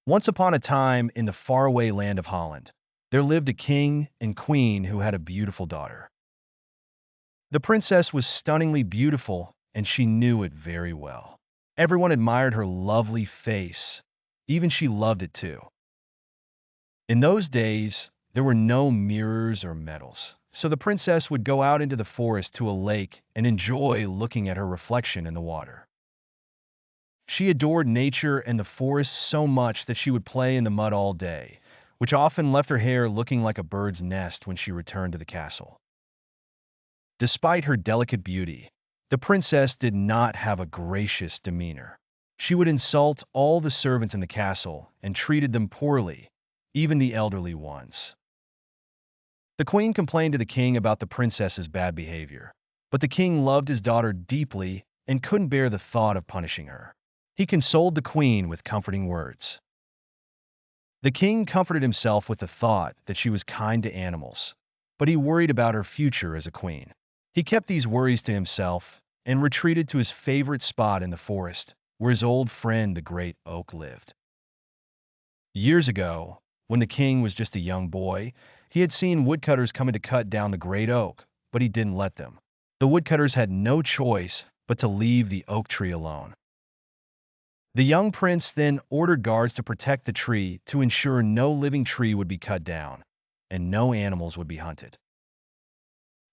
Once upon a time, in the faraway land of Holland, there lived a king and queen who had a beautiful daughter. The princess was stunningly beautiful, and she knew it very well. Everyone admired her lovely face. Even she loved it too. In those days, there were no mirrors or medals, so the princess would go out into the forest to a lake and enjoy looking at her reflection in the water. She adored nature and the forest so much that she would play in the mud all day, which often left her hair looking like a bird's nest when she returned to the castle. Despite her delicate beauty, the princess did not have a gracious demeanor. She would insult all the servants in the castle and treated them poorly, even the elderly ones. The queen complained to the king about the princess's bad behavior, but the king loved his daughter deeply and couldn't bear the thought of punishing her. He consoled the queen with comforting words. The king comforted himself with the thought that she was kind to animals, but he worried about her future as a queen. He kept these worries to himself and retreated to his favorite spot in the forest, where his old friend the great oak lived. Years ago, when the king was just a young boy, he had seen woodcutters coming to cut down the great oak, but he didn't let them. The woodcutters had no choice but to leave the oak tree alone. The young prince then ordered guards to protect the tree to ensure no living tree would be cut down and no animals would be hunted.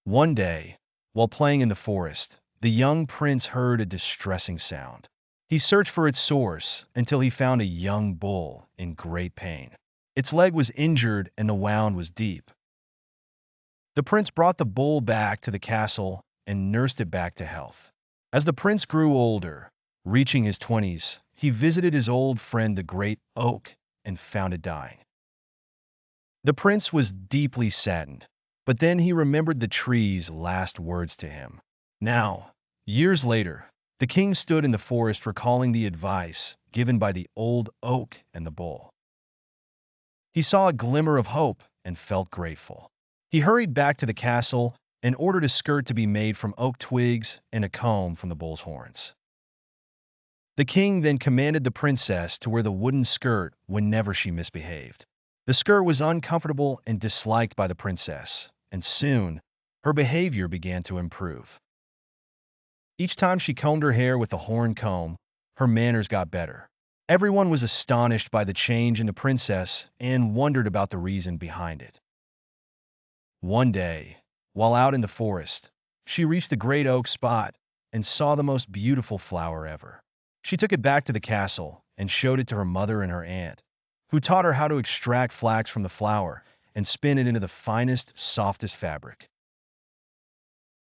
One day, while playing in the forest, the young prince heard a distressing sound. He searched for its source until he found a young bull in great pain. Its leg was injured and the wound was deep. The prince brought the bull back to the castle and nursed it back to health. As the prince grew older, reaching his 20s, he visited his old friend the great oak and found it dying. The prince was deeply saddened, but then he remembered the tree's last words to him. Now, years later, the king stood in the forest recalling the advice given by the old oak and the bull. He saw a glimmer of hope and felt grateful. He hurried back to the castle and ordered a skirt to be made from oak twigs and a comb from the bull's horns. The king then commanded the princess to wear the wooden skirt whenever she misbehaved. The skirt was uncomfortable and disliked by the princess, and soon her behavior began to improve. Each time she combed her hair with a horn comb, her manners got better. Everyone was astonished by the change in the princess and wondered about the reason behind it. One day, while out in the forest, she reached the great oak spot and saw the most beautiful flower ever. She took it back to the castle and showed it to her mother and her aunt, who taught her how to extract flax from the flower and spin it into the finest, softest fabric.